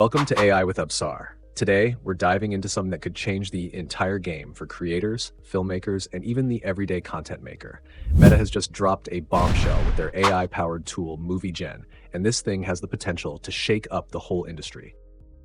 Welcome to AI with Absaar. Today, we're diving into something that could change the entire game for creators, filmmakers, and even the everyday content maker. Meta has just dropped a bombshell with their AI-powered tool, MovieGen, and this thing has the potential to shake up the whole industry.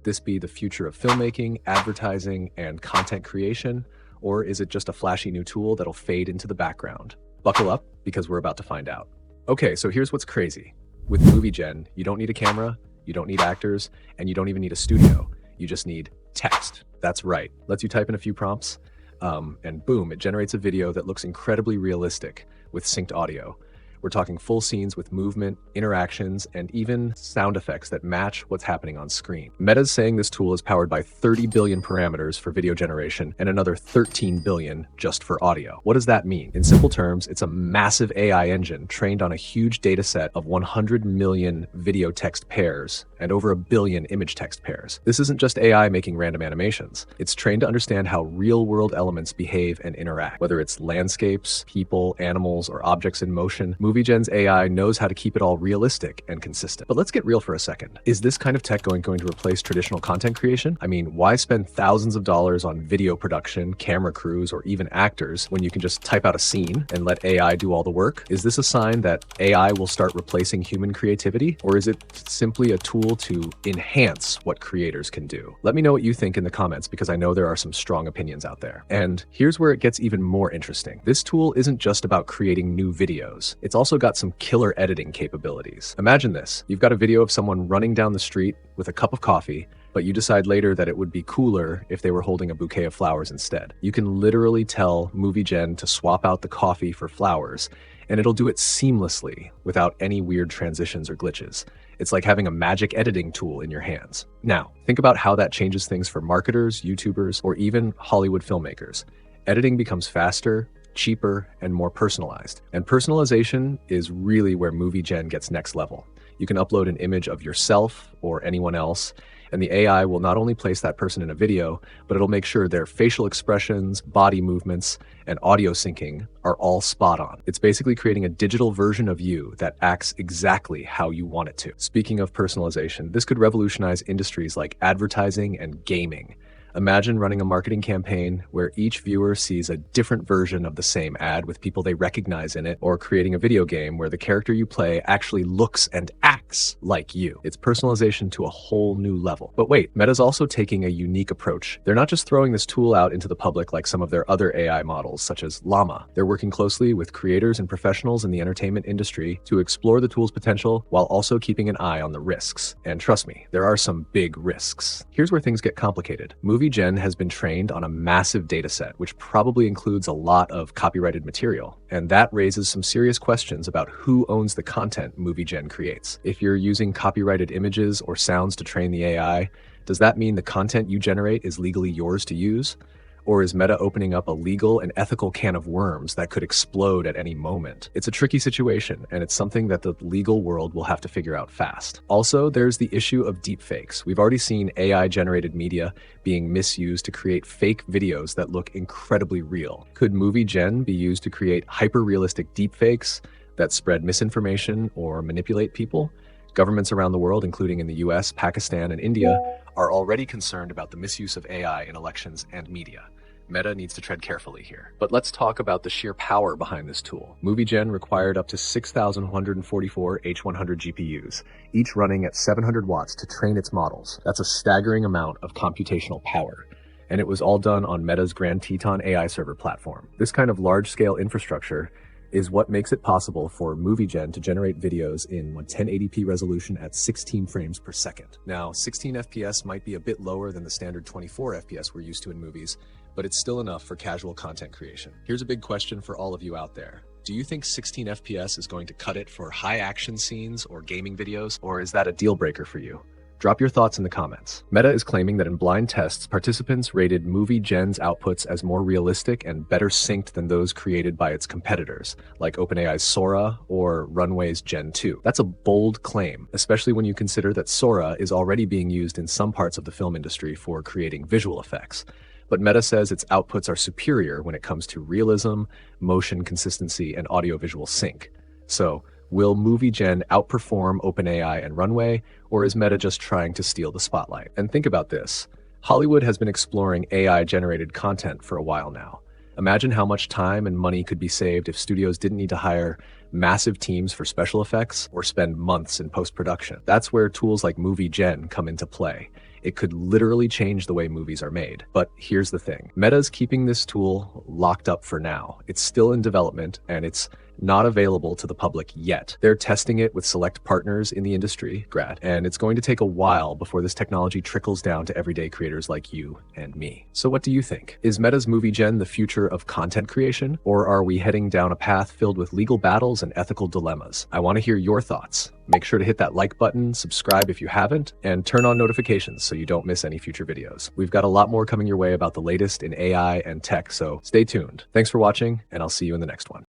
This be the future of filmmaking, advertising, and content creation, or is it just a flashy new tool that'll fade into the background? Buckle up, because we're about to find out. Okay, so here's what's crazy. With MovieGen, you don't need a camera, you don't need actors, and you don't even need a studio. You just need text. That's right. Lets you type in a few prompts, and boom, it generates a video that looks incredibly realistic with synced audio. We're talking full scenes with movement, interactions, and even sound effects that match what's happening on screen. Meta's saying this tool is powered by 30 billion parameters for video generation and another 13 billion just for audio. What does that mean? In simple terms, it's a massive AI engine trained on a huge data set of 100 million video text pairs and over 1 billion image text pairs. This isn't just AI making random animations. It's trained to understand how real-world elements behave and interact. Whether it's landscapes, people, animals, or objects in motion, MovieGen's AI knows how to keep it all realistic and consistent. But let's get real for a second. Is this kind of tech going to replace traditional content creation? I mean, why spend thousands of dollars on video production, camera crews, or even actors when you can just type out a scene and let AI do all the work? Is this a sign that AI will start replacing human creativity? Or is it simply a tool to enhance what creators can do? Let me know what you think in the comments, because I know there are some strong opinions out there. And here's where it gets even more interesting. This tool isn't just about creating new videos. It's also got some killer editing capabilities. Imagine this. You've got a video of someone running down the street with a cup of coffee, but you decide later that it would be cooler if they were holding a bouquet of flowers instead. You can literally tell MovieGen to swap out the coffee for flowers, and it'll do it seamlessly without any weird transitions or glitches. It's like having a magic editing tool in your hands. Now, think about how that changes things for marketers, YouTubers, or even Hollywood filmmakers. Editing becomes faster, cheaper, and more personalized. And personalization is really where MovieGen gets next level. You can upload an image of yourself or anyone else, and the AI will not only place that person in a video, but it'll make sure their facial expressions, body movements, and audio syncing are all spot on. It's basically creating a digital version of you that acts exactly how you want it to. Speaking of personalization, this could revolutionize industries like advertising and gaming. Imagine running a marketing campaign where each viewer sees a different version of the same ad with people they recognize in it, or creating a video game where the character you play actually looks and acts like you. It's personalization to a whole new level. But wait, Meta's also taking a unique approach. They're not just throwing this tool out into the public like some of their other AI models, such as Llama. They're working closely with creators and professionals in the entertainment industry to explore the tool's potential while also keeping an eye on the risks. And trust me, there are some big risks. Here's where things get complicated. MovieGen has been trained on a massive dataset, which probably includes a lot of copyrighted material. And that raises some serious questions about who owns the content MovieGen creates. If you're using copyrighted images or sounds to train the AI, does that mean the content you generate is legally yours to use? Or is Meta opening up a legal and ethical can of worms that could explode at any moment? It's a tricky situation, and it's something that the legal world will have to figure out fast. Also, there's the issue of deepfakes. We've already seen AI-generated media being misused to create fake videos that look incredibly real. Could MovieGen be used to create hyper-realistic deepfakes that spread misinformation or manipulate people? Governments around the world, including in the US, Pakistan, and India, are already concerned about the misuse of AI in elections and media. Meta needs to tread carefully here. But let's talk about the sheer power behind this tool. MovieGen required up to 6,144 H100 GPUs, each running at 700 watts to train its models. That's a staggering amount of computational power. And it was all done on Meta's Grand Teton AI server platform. This kind of large-scale infrastructure is what makes it possible for MovieGen to generate videos in 1080p resolution at 16 frames per second. Now, 16 FPS might be a bit lower than the standard 24 FPS we're used to in movies, but it's still enough for casual content creation. Here's a big question for all of you out there. Do you think 16 FPS is going to cut it for high action scenes or gaming videos, or is that a deal breaker for you? Drop your thoughts in the comments. Meta is claiming that in blind tests, participants rated MovieGen's outputs as more realistic and better synced than those created by its competitors, like OpenAI's Sora or Runway's Gen 2. That's a bold claim, especially when you consider that Sora is already being used in some parts of the film industry for creating visual effects. But Meta says its outputs are superior when it comes to realism, motion consistency, and audiovisual sync. So, Will Movie Gen outperform OpenAI and Runway, or is Meta just trying to steal the spotlight? And think about this. Hollywood has been exploring AI-generated content for a while now. Imagine how much time and money could be saved if studios didn't need to hire massive teams for special effects or spend months in post-production. That's where tools like Movie Gen come into play. It could literally change the way movies are made. But here's the thing. Meta's keeping this tool locked up for now. It's still in development, and it's not available to the public yet. They're testing it with select partners in the industry, and it's going to take a while before this technology trickles down to everyday creators like you and me. So what do you think? Is Meta's Movie Gen the future of content creation, or are we heading down a path filled with legal battles and ethical dilemmas? I want to hear your thoughts. Make sure to hit that like button, subscribe if you haven't, and turn on notifications so you don't miss any future videos. We've got a lot more coming your way about the latest in AI and tech, so stay tuned. Thanks for watching, and I'll see you in the next one.